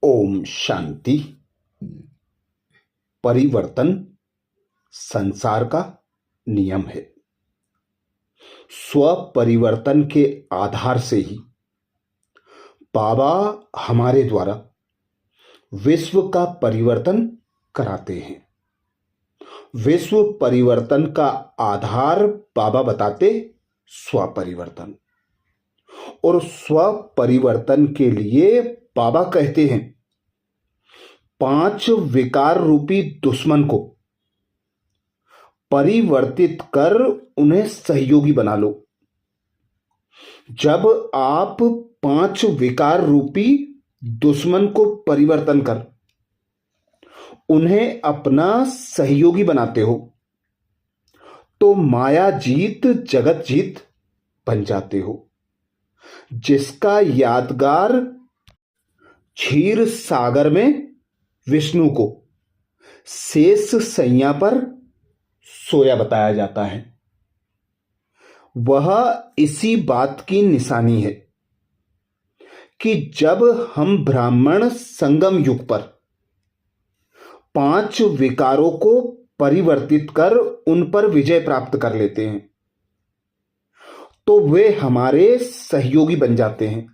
ओम शांति। परिवर्तन संसार का नियम है। स्व परिवर्तन के आधार से ही बाबा हमारे द्वारा विश्व का परिवर्तन कराते हैं। विश्व परिवर्तन का आधार बाबा बताते स्व परिवर्तन, और स्व परिवर्तन के लिए बाबा कहते हैं 5 विकार रूपी दुश्मन को परिवर्तित कर उन्हें सहयोगी बना लो। जब आप 5 विकार रूपी दुश्मन को परिवर्तन कर उन्हें अपना सहयोगी बनाते हो तो माया जीत जगत जीत बन जाते हो, जिसका यादगार क्षीर सागर में विष्णु को शेष सैया पर सोया बताया जाता है। वह इसी बात की निशानी है कि जब हम ब्राह्मण संगम युग पर 5 विकारों को परिवर्तित कर उन पर विजय प्राप्त कर लेते हैं तो वे हमारे सहयोगी बन जाते हैं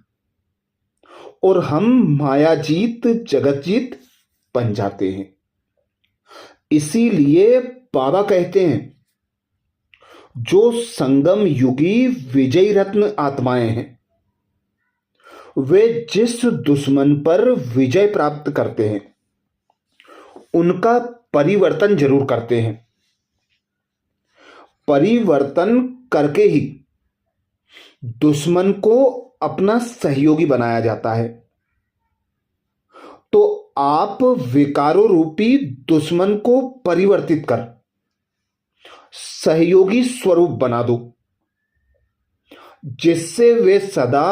और हम मायाजीत जगतजीत बन जाते हैं। इसीलिए बाबा कहते हैं जो संगम युगी विजयी रत्न आत्माएं हैं वे जिस दुश्मन पर विजय प्राप्त करते हैं उनका परिवर्तन जरूर करते हैं। परिवर्तन करके ही दुश्मन को अपना सहयोगी बनाया जाता है। तो आप विकारों रूपी दुश्मन को परिवर्तित कर सहयोगी स्वरूप बना दो, जिससे वे सदा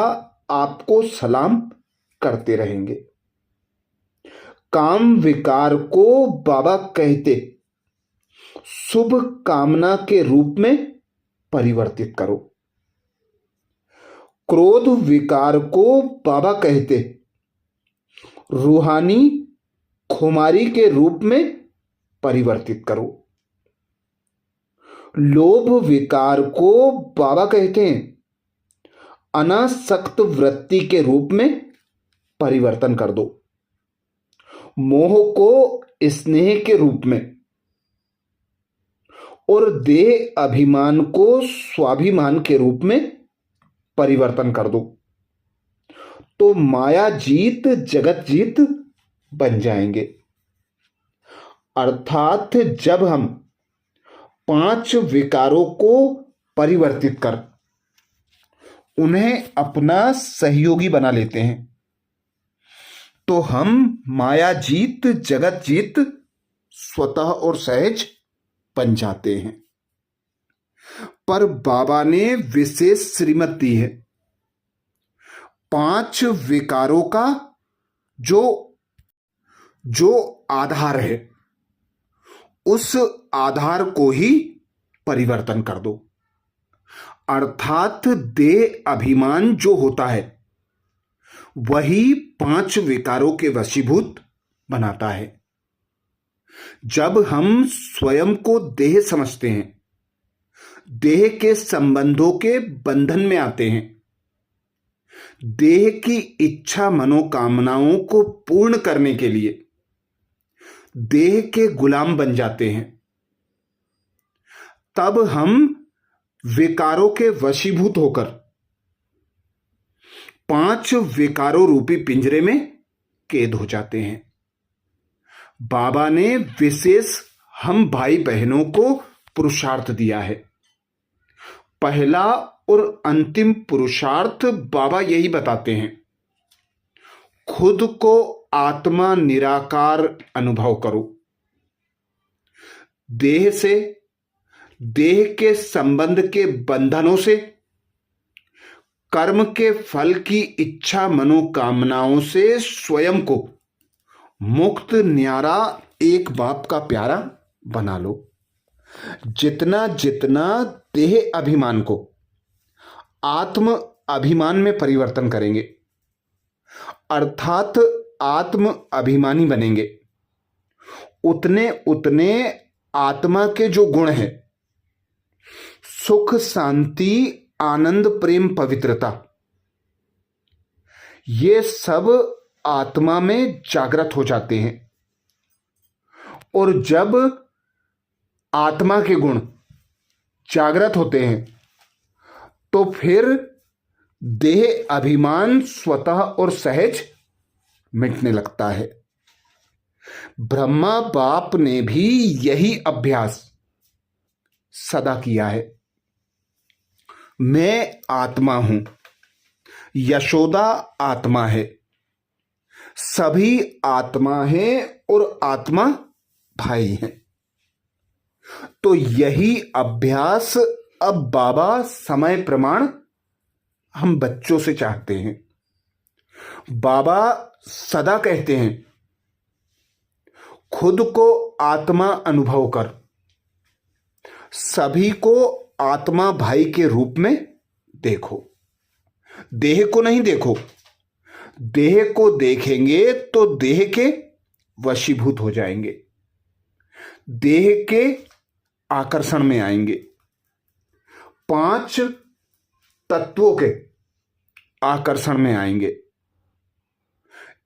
आपको सलाम करते रहेंगे। काम विकार को बाबा कहते शुभ कामना के रूप में परिवर्तित करो। क्रोध विकार को बाबा कहते रूहानी खुमारी के रूप में परिवर्तित करो। लोभ विकार को बाबा कहते हैं अनासक्त वृत्ति के रूप में परिवर्तन कर दो। मोह को स्नेह के रूप में और देह अभिमान को स्वाभिमान के रूप में परिवर्तन कर दो तो माया जीत जगत जीत बन जाएंगे। अर्थात जब हम 5 विकारों को परिवर्तित कर उन्हें अपना सहयोगी बना लेते हैं तो हम माया जीत जगत जीत स्वतः और सहज बन जाते हैं। पर बाबा ने विशेष श्रीमत दी है 5 विकारों का जो आधार है उस आधार को ही परिवर्तन कर दो। अर्थात देह अभिमान जो होता है वही 5 विकारों के वशीभूत बनाता है। जब हम स्वयं को देह समझते हैं, देह के संबंधों के बंधन में आते हैं, देह की इच्छा मनोकामनाओं को पूर्ण करने के लिए देह के गुलाम बन जाते हैं, तब हम विकारों के वशीभूत होकर 5 विकारों रूपी पिंजरे में कैद हो जाते हैं। बाबा ने विशेष हम भाई बहनों को पुरुषार्थ दिया है। पहला और अंतिम पुरुषार्थ बाबा यही बताते हैं खुद को आत्मा निराकार अनुभव करो। देह से, देह के संबंध के बंधनों से, कर्म के फल की इच्छा मनोकामनाओं से स्वयं को मुक्त न्यारा एक बाप का प्यारा बना लो। जितना जितना देह अभिमान को आत्म अभिमान में परिवर्तन करेंगे, अर्थात आत्म अभिमानी बनेंगे उतने उतने आत्मा के जो गुण हैं, सुख, शांति, आनंद, प्रेम, पवित्रता, ये सब आत्मा में जागृत हो जाते हैं। और जब आत्मा के गुण जागृत होते हैं तो फिर देह अभिमान स्वतः और सहज मिटने लगता है। ब्रह्मा बाप ने भी यही अभ्यास सदा किया है। मैं आत्मा हूं, यशोदा आत्मा है, सभी आत्मा है और आत्मा भाई हैं। तो यही अभ्यास अब बाबा समय प्रमाण हम बच्चों से चाहते हैं। बाबा सदा कहते हैं, खुद को आत्मा अनुभव कर, सभी को आत्मा भाई के रूप में देखो, देह को नहीं देखो। देह को देखेंगे तो देह के वशीभूत हो जाएंगे, देह के आकर्षण में आएंगे, 5 तत्वों के आकर्षण में आएंगे।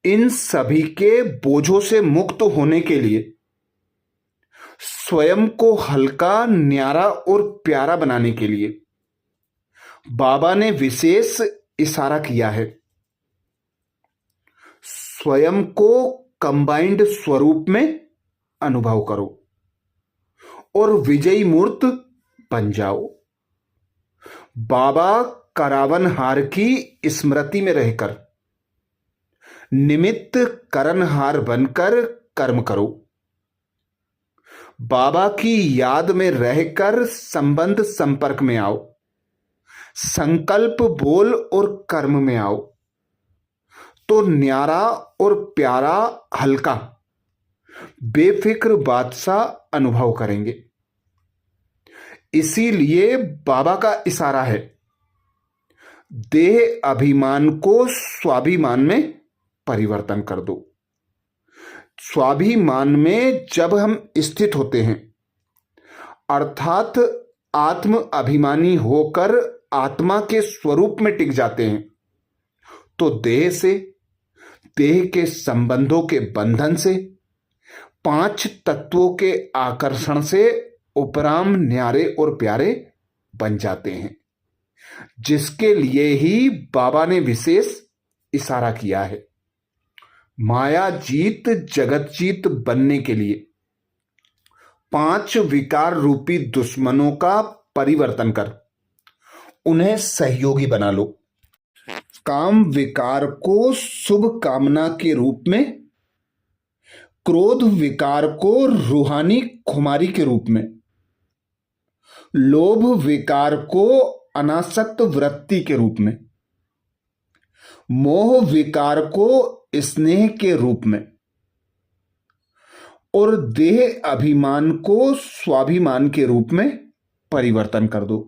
इन सभी के बोझों से मुक्त होने के लिए, स्वयं को हल्का, न्यारा और प्यारा बनाने के लिए बाबा ने विशेष इशारा किया है। स्वयं को कंबाइंड स्वरूप में अनुभव करो और विजयी मूर्त बन जाओ। बाबा करावनहार की स्मृति में रहकर निमित्त करणहार बनकर कर्म करो। बाबा की याद में रहकर संबंध संपर्क में आओ, संकल्प बोल और कर्म में आओ तो न्यारा और प्यारा, हल्का, बेफिक्र बादशाह अनुभव करेंगे। इसीलिए बाबा का इशारा है, देह अभिमान को स्वाभिमान में परिवर्तन कर दो। स्वाभिमान में जब हम स्थित होते हैं, अर्थात आत्म अभिमानी होकर आत्मा के स्वरूप में टिक जाते हैं, तो देह से, देह के संबंधों के बंधन से, 5 तत्वों के आकर्षण से उपराम न्यारे और प्यारे बन जाते हैं, जिसके लिए ही बाबा ने विशेष इशारा किया है। माया जीत जगत जीत बनने के लिए 5 विकार रूपी दुश्मनों का परिवर्तन कर उन्हें सहयोगी बना लो। काम विकार को शुभ कामना के रूप में, क्रोध विकार को रूहानी खुमारी के रूप में, लोभ विकार को अनासक्त वृत्ति के रूप में, मोह विकार को स्नेह के रूप में और देह अभिमान को स्वाभिमान के रूप में परिवर्तन कर दो,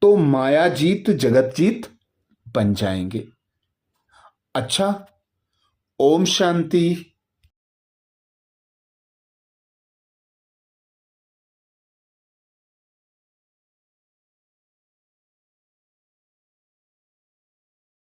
तो माया जीत जगत जीत बन जाएंगे। अच्छा, ओम शांति।